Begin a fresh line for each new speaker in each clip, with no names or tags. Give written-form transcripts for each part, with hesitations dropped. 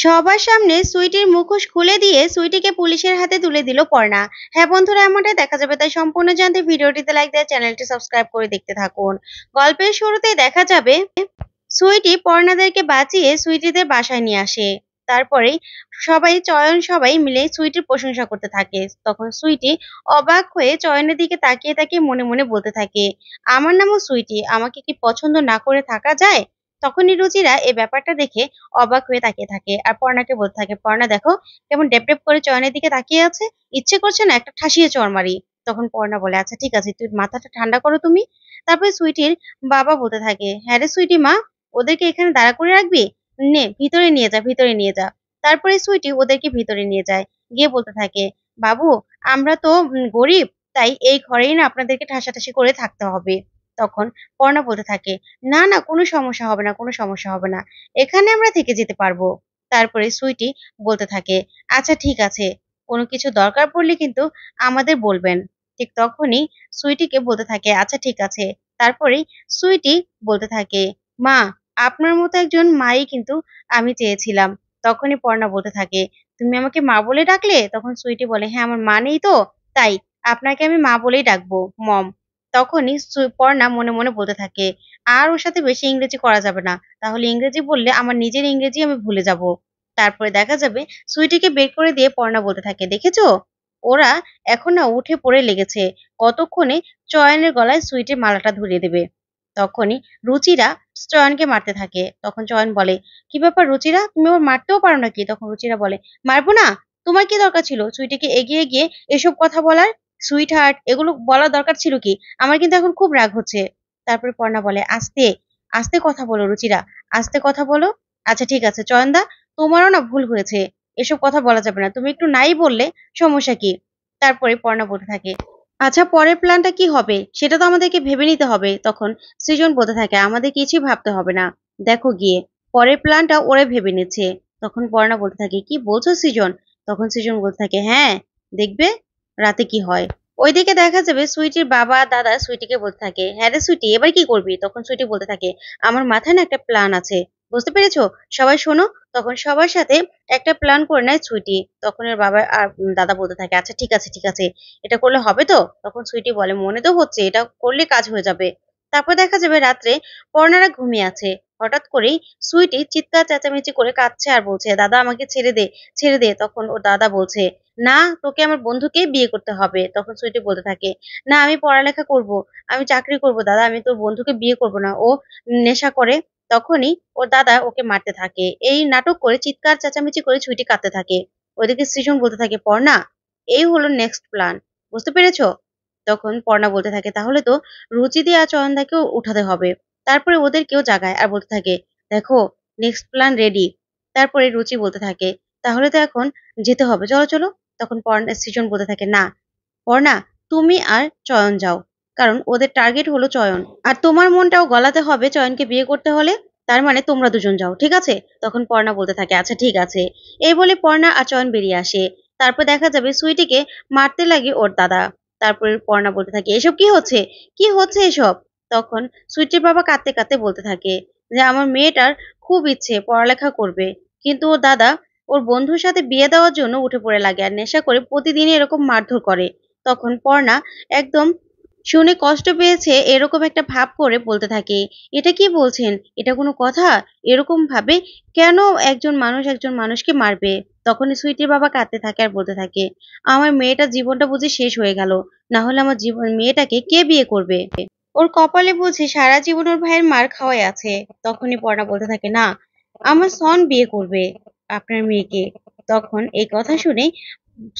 সবার সামনে সুইটির মুখোশ খুলে দিয়ে সুইটিকে পুলিশের হাতে তুলে দিল পর্ণা। হ্যাঁ বন্ধুরা, এমনটাই দেখা যাবে, তাই সম্পূর্ণ জানতে ভিডিওটিতে লাইক দিয়ে চ্যানেলটি সাবস্ক্রাইব করে দেখতে থাকুন। গল্পের শুরুতেই দেখা যাবে সুইটি পর্ণাদেরকে বাঁচিয়ে সুইটিদের বাসায় নিয়ে আসে। তারপরেই সবাই মিলে সুইটির প্রশংসা করতে থাকে। তখন সুইটি অবাক হয়ে চয়নের দিকে তাকিয়ে তাকিয়ে মনে মনে বলতে থাকে, আমার নামও সুইটি, আমাকে কি পছন্দ না করে থাকা যায়? তখনই রুচিরা এই ব্যাপারটা দেখে অবাক হয়ে তাকিয়ে থাকে আর পর্ণাকে বলতে থাকে, পর্ণা দেখো কেমন ডেপ ডেপ করে চয়নের দিকে তাকিয়ে আছে, ইচ্ছে করছে না একটা ঠাসিয়ে চড় মারি। তখন পর্ণা বলে, আচ্ছা ঠিক আছে, তুই মাথাটা ঠান্ডা করো তুমি। তারপরে সুইটির বাবা বলতে থাকে, হ্যাঁ রে সুইটি মা, ওদেরকে এখানে দাঁড়া করে রাখবি? নে ভিতরে নিয়ে যা, ভিতরে নিয়ে যা। তারপরে সুইটি ওদেরকে ভিতরে নিয়ে যায়, গিয়ে বলতে থাকে, বাবু আমরা তো গরিব, তাই এই ঘরেই না আপনাদেরকে ঠাসাঠাসি করে থাকতে হবে। তখন পর্ণা বলতে থাকে, না না কোনো সমস্যা হবে না, কোনো সমস্যা হবে না, এখানে আমরা থেকে যেতে পারবো। তারপরে সুইটি বলতে থাকে, আচ্ছা ঠিক আছে, কোনো কিছু দরকার পড়লে কিন্তু আমাদের বলবেন। ঠিক তখনই সুইটিকে বলতে থাকে, আচ্ছা ঠিক আছে। তারপরেই সুইটি বলতে থাকে, মা আপনার মতো একজন মাই কিন্তু আমি চেয়েছিলাম। তখনই পর্ণা বলতে থাকে, তুমি আমাকে মা বলে ডাকলে? তখন সুইটি বলে, হ্যাঁ আমার মা নেই তো, তাই আপনাকে আমি মা বলেই ডাকবো, মম। তখনই পর্ণা মনে মনে বলতে থাকে, আর ওর সাথে বেশি ইংরেজি করা যাবে না, তাহলে ইংরেজি বললে আমার নিজের ইংরেজি আমি ভুলে যাব। তারপরে দেখা যাবে সুইটিকে বের করে দিয়ে পর্ণা বলতে থাকে, দেখেছো ওরা এখন না উঠে পড়ে লেগেছে, কতক্ষণে চয়নের গলায় সুইটের মালাটা ধরিয়ে দেবে। তখনই রুচিরা চয়নকে মারতে থাকে। তখন চয়ন বলে, কি ব্যাপার রুচিরা, তুমি আবার মারতেও পারো নাকি? তখন রুচিরা বলে, মারবো না, তোমার কি দরকার ছিল সুইটিকে এগিয়ে গিয়ে এসব কথা বলার? সুইট হার্ট এগুলো বলার দরকার ছিল কি? আমার কিন্তু এখন খুব রাগ হচ্ছে। তারপরে পর্ণা বলে, আস্তে আস্তে কথা বলো রুচিরা, আস্তে কথা বলো। আচ্ছা ঠিক আছে চয়নদা, তোমারও না ভুল হয়েছে, এসব কথা বলা যাবে না, তুমি একটু নাই বললে সমস্যা কি? তারপরে পর্ণা বলতে থাকে, আচ্ছা পরের প্ল্যানটা কি হবে সেটা তো আমাদেরকে ভেবে নিতে হবে। তখন সৃজন বলতে থাকে, আমাদের কিছুই ভাবতে হবে না, দেখো গিয়ে পরের প্ল্যানটা ওরা ভেবে নিচ্ছে। তখন পর্ণা বলতে থাকে, কি বলছো সৃজন? তখন সৃজন বলতে থাকে, হ্যাঁ দেখবে রাতে কি হয়। ওইদিকে দেখা যাবে সুইটির বাবা দাদা সুইটিকে বলতে থাকে, হ্যাঁ রে সুইটি এবার কি করবি? তখন সুইটি বলতে থাকে, আমার মাথায় না একটা প্ল্যান আছে, বুঝতে পেরেছো, সবাই শোনো। তখন সবার সাথে একটা প্ল্যান করে নেয় সুইটি। তখন এর বাবা আর দাদা বলতে থাকে, আচ্ছা ঠিক আছে ঠিক আছে, এটা করলে হবে তো? তখন সুইটি বলে, মনে তো হচ্ছে এটা করলে কাজ হয়ে যাবে। তারপর দেখা যাবে রাত্রে পর্ণারা ঘুমিয়ে আছে। হঠাৎ করেই সুইটি চিৎকার চেঁচামেচি করে কাঁদছে আর বলছে, দাদা আমাকে ছেড়ে দে, ছেড়ে দে। তখন ওর দাদা বলছে, না তোকে আমার বন্ধুকেই বিয়ে করতে হবে। তখন সুইটি বলতে থাকে, না আমি পড়ালেখা করব, আমি চাকরি করব দাদা, আমি তোর বন্ধুকে বিয়ে করব না, ও নেশা করে। তখনই ওর দাদা ওকে মারতে থাকে। এই নাটক করে চিৎকার চেঁচামেচি করে সুইটি কাঁদতে থাকে। ওইদিকে সৃজন বলতে থাকে, পর্ণা এই হলো নেক্সট প্ল্যান, বুঝতে পেরেছো? তখন পর্ণা বলতে থাকে, তাহলে তো রুচিদি আর চয়নদাকেও উঠাতে হবে। তারপরে ওদেরকেও জাগায় আর বলতে থাকে, দেখো নেক্সট প্ল্যান রেডি। তারপরে রুচি বলতে থাকে, তাহলে তো এখন যেতে হবে, চলো চলো। তখন পর্ণা সৃজন বলতে থাকে, না পর্ণা তুমি আর চয়ন যাও, কারণ ওদের টার্গেট হলো চয়ন, আর তোমার মনটাও গলাতে হবে চয়নকে বিয়ে করতে হলে, তার মানে তোমরা দুজন যাও, ঠিক আছে? তখন পর্ণা বলতে থাকে, আচ্ছা ঠিক আছে। এই বলে পর্ণা আর চয়ন বেরিয়ে আসে। তারপর দেখা যাবে সুইটিকে মারতে লাগে ওর দাদা। তারপরে পর্ণা বলতে থাকে, এসব কি হচ্ছে, কি হচ্ছে এসব? তখন সুইটির বাবা কাঁদতে কাঁদতে বলতে থাকে, যে আমার মেয়েটার খুব ইচ্ছে পড়ালেখা করবে, কিন্তু ওর দাদা ওর বন্ধুর সাথে বিয়ে দেওয়ার জন্য উঠে পড়ে লাগে আর নেশা করে প্রতিদিনই এরকম মারধর করে। তখন পর্ণা একদম শুনে কষ্ট পেয়েছে এরকম একটা ভাব করে বলতে থাকে, এটা কি বলছেন, এটা কোনো কথা? এরকম ভাবে কেন একজন মানুষকে মারবে? তখনই সুইটির বাবা কাঁদতে থাকে আর বলতে থাকে, আমার মেয়েটার জীবনটা বুঝি শেষ হয়ে গেল, না হলে আমার জীবন মেয়েটাকে কে বিয়ে করবে? ওর কপালে বুঝি সারা জীবন ওর ভাইয়ের মার খাওয়াই আছে। তখনই পর্ণা বলতে থাকে, না আমার সন বিয়ে করবে আপনার মেয়েকে। তখন এই কথা শুনে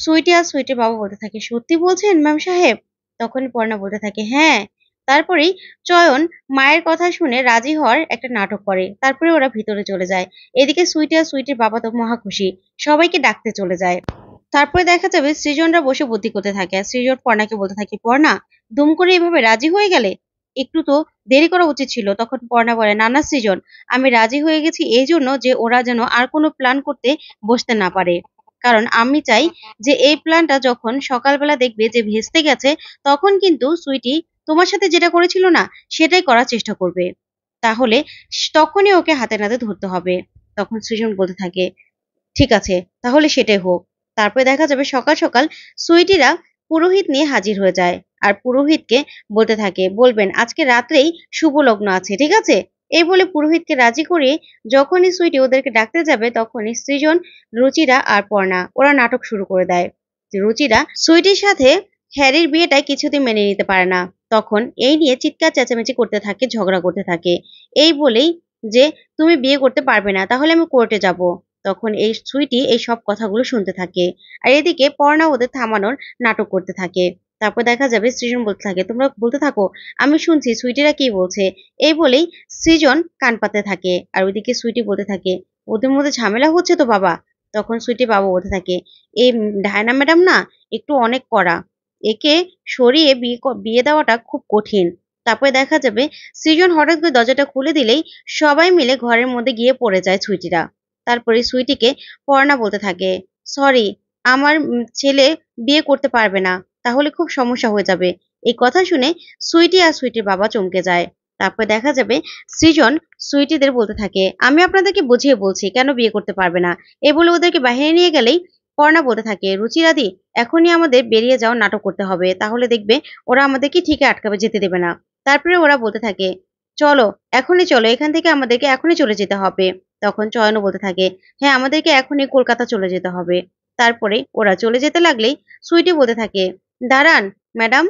সুইটি আর সুইটির বাবা বলতে থাকে, সত্যি বলছেন ম্যাম সাহেব? তখনই পর্ণা বলতে থাকে, হ্যাঁ। তারপরেই চয়ন মায়ের কথা শুনে রাজি হওয়ার একটা নাটক করে। তারপরে ওরা ভিতরে চলে যায়। এদিকে সুইটি আর সুইটির বাবা তো মহা খুশি, সবাইকে ডাকতে চলে যায়। তারপরে দেখা যাবে সৃজনরা বসে বুদ্ধি করতে থাকে আর সৃজন পর্ণাকে বলতে থাকে, পর্ণা দুম করে এভাবে রাজি হয়ে গেলে, একটু তো দেরি করা উচিত ছিল। তখন পর্ণা বলে, না না সৃজন, আমি রাজি হয়ে গেছি এই জন্য যে ওরা যেন আর কোনো প্ল্যান করতে বসতে না পারে, কারণ আমি চাই যে এই প্ল্যানটা যখন সকালবেলা দেখবে যে ভেস্তে গেছে, তখন কিন্তু সুইটি তোমার সাথে যেটা করেছিল না সেটাই করার চেষ্টা করবে, তাহলে তখনই ওকে হাতে নাতে ধরতে হবে। তখন সৃজন বলতে থাকে, ঠিক আছে, তাহলে সেটাই হোক। তারপরে দেখা যাবে সকাল সকাল সুইটিরা পুরোহিত নিয়ে হাজির হয়ে যায়। আর পুরোহিতকে বলতে থাকে, বলবেন আজকে রাত্রেই শুভ লগ্ন আছে, ঠিক আছে? এই বলে পুরোহিতকে রাজি করিয়ে যখনই সুইটি ওদেরকে ডাকতে যাবে তখনই সৃজন, রুচিরা আর পর্ণা ওরা নাটক শুরু করে দেয়। রুচিরা সুইটির সাথে হ্যারির বিয়েটাই কিছুতেই মেনে নিতে পারে না। তখন এই নিয়ে চিৎকার চেঁচামেচি করতে থাকে, ঝগড়া করতে থাকে। এই বলেই যে, তুমি বিয়ে করতে পারবে না, তাহলে আমি কোর্টে যাব। তখন এই সুইটি এই সব কথাগুলো শুনতে থাকে। আর এদিকে পর্ণা ওদের থামানোর নাটক করতে থাকে। তারপর দেখা যাবে সৃজন বলতে থাকে, তোমরা বলতে থাকো, আমি শুনছি সুইটিরা কি বলছে। এই বলেই সৃজন কান পাতে থাকে। আর ওইদিকে সুইটি বলতে থাকে, ওদের মধ্যে ঝামেলা হচ্ছে তো বাবা। তখন সুইটি বাবা বলতে থাকে, এই ডায়না ম্যাডাম না একটু অনেক কড়া। একে সরিয়ে বিয়ে দেওয়াটা খুব কঠিন। তারপরে দেখা যাবে সৃজন হঠাৎ করে দরজাটা খুলে দিলেই সবাই মিলে ঘরের মধ্যে গিয়ে পড়ে যায় সুইটিরা। তারপরে সুইটিকে পর্ণা বলতে থাকে, সরি, আমার ছেলে বিয়ে করতে পারবে না, তাহলে খুব সমস্যা হয়ে যাবে। এই কথা শুনে সুইটি আর সুইটির বাবা চমকে যায়। তারপরে দেখা যাবে সৃজন সুইটিদের বলতে থাকে, আমি আপনাদেরকে বুঝিয়ে বলছি কেন বিয়ে করতে পারবে না। এ বলে ওদেরকে বাহিরে নিয়ে গেলেই পর্ণা বলতে থাকে, রুচিরাদি এখনই আমাদের বেরিয়ে যাওয়ার নাটক করতে হবে, তাহলে দেখবে ওরা আমাদেরকে ঠিকই আটকাবে, যেতে দেবে না। তারপরে ওরা বলতে থাকে, চলো, এখনই চলো, এখান থেকে আমাদেরকে এখনই চলে যেতে হবে। তখন চয়নও বলতে থাকে, হ্যাঁ, আমাদেরকে এখনই কলকাতা চলে যেতে হবে। তারপরে ওরা চলে যেতে লাগলেই সুইটি বলতে থাকে, দাঁড়ান ম্যাডাম।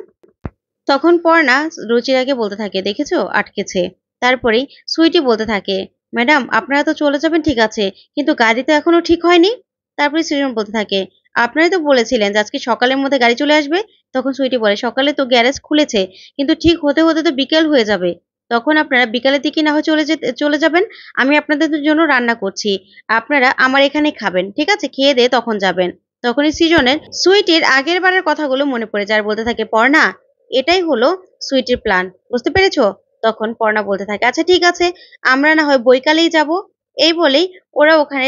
তখন পর্ণা রুচিরাকে বলতে থাকে, দেখেছো আটকেছে। তারপরেই সুইটি বলতে থাকে, ম্যাডাম আপনারা তো চলে যাবেন ঠিক আছে, কিন্তু গাড়ি তো এখনো ঠিক হয়নি। তারপরে সৃজন বলতে থাকে, আপনারাই তো বলেছিলেন যে আজকে সকালের মধ্যে গাড়ি চলে আসবে। তখন সুইটি বলে, সকালে তো গ্যারেজ খুলেছে, কিন্তু ঠিক হতে হতে তো বিকেল হয়ে যাবে। তখন আপনারা বিকালের দিকে না হয় চলে যাবেন। আমি আপনাদের জন্য রান্না করছি, আপনারা আমার এখানে খাবেন, ঠিক আছে? খেয়ে দিয়ে তখন যাবেন। তখনই সৃজনের সুইটির আগের বারের কথাগুলো মনে পড়ে যায় আর বলতে থাকে, পর্ণা এটাই হলো সুইটির প্ল্যান, বুঝতে পেরেছো? তখন পর্ণা বলতে থাকে, আচ্ছা ঠিক আছে, আমরা না হয় বৈকালেই যাব। এই বলেই ওরা ওখানে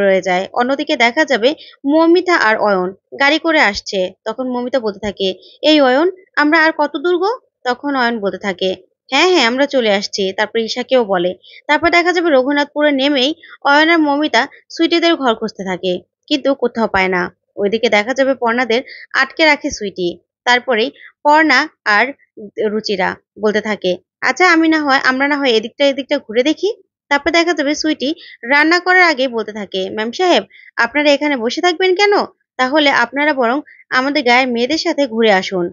রয়ে যায়। অন্যদিকে দেখা যাবে মৌমিতা আর অয়ন গাড়ি করে আসছে। তখন মৌমিতা বলতে থাকে, এই অয়ন, আমরা আর কত দূর গো? তখন অয়ন বলতে থাকে, হ্যাঁ হ্যাঁ, আমরা চলে আসছি। তারপর ঈশাকেও বলে। তারপর দেখা যাবে রঘুনাথপুরে নেমেই অয়ন আর মৌমিতা সুইটিদের ঘর খুঁজতে থাকে, কিন্তু কোথাও পায় না। ওইদিকে দেখা যাবে পর্ণাদের আটকে রাখে সুইটি। তারপরেই পর্ণা আর রুচিরা বলতে থাকে, আচ্ছা আমরা না হয় এদিকটা ঘুরে দেখি। তারপর দেখা যাবে সুইটি রান্না করার আগে বলতে থাকে, ম্যাম সাহেব, আপনারা এখানে বসে থাকবেন কেন? তাহলে আপনারা বরং আমাদের গায়ের মেয়েদের সাথে ঘুরে আসুন।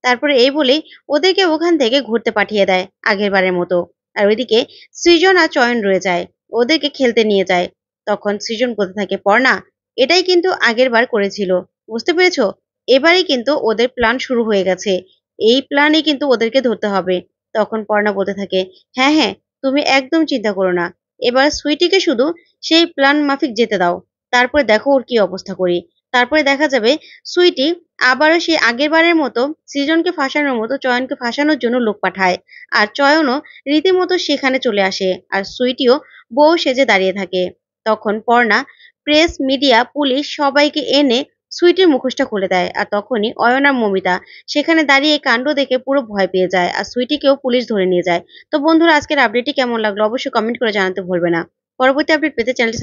তারপরে এই বলেই ওদেরকে ওখান থেকে ঘুরতে পাঠিয়ে দেয় আগের বারের মতো। আর ওইদিকে সৃজন আর চয়ন রয়ে যায়, ওদেরকে খেলতে নিয়ে যায়। তখন সৃজন বলতে থাকে, পর্ণা, এটাই কিন্তু আগের বার করেছিল, বুঝতে পেরেছো? এবারেই কিন্তু ওদের প্ল্যান শুরু হয়ে গেছে, এই প্ল্যানে কিন্তু ওদেরকে ধরতে হবে। তখন পর্ণা বলতে থাকে, হ্যাঁ হ্যাঁ, তুমি একদম চিন্তা করো না, এবার সুইটিকে শুধু সেই প্ল্যান মাফিক যেতে দাও, তারপরে দেখো ওর কি অবস্থা করি। তারপরে দেখা যাবে সুইটি আবারও সেই আগের বারের মতো সৃজনকে ফাঁসানোর মতো চয়নকে ফাঁসানোর জন্য লোক পাঠায়। আর চয়নও রীতিমতো সেখানে চলে আসে, আর সুইটিও বউ সেজে দাঁড়িয়ে থাকে। তখন পর্ণা প্রেস, মিডিয়া, পুলিশ সবাইকে এনে সুইটির মুখোশটা খুলে দেয়। আর তখনই অয়ন আর মমিতা সেখানে দাঁড়িয়ে এই কাণ্ড দেখে পুরো ভয় পেয়ে যায়, আর সুইটিকেও পুলিশ ধরে নিয়ে যায়। তো বন্ধুরা, আজকের আপডেটটি কেমন লাগলো অবশ্যই কমেন্ট করে জানাতে ভুলবে না। পরবর্তী আপডেট পেতে চ্যানেলটি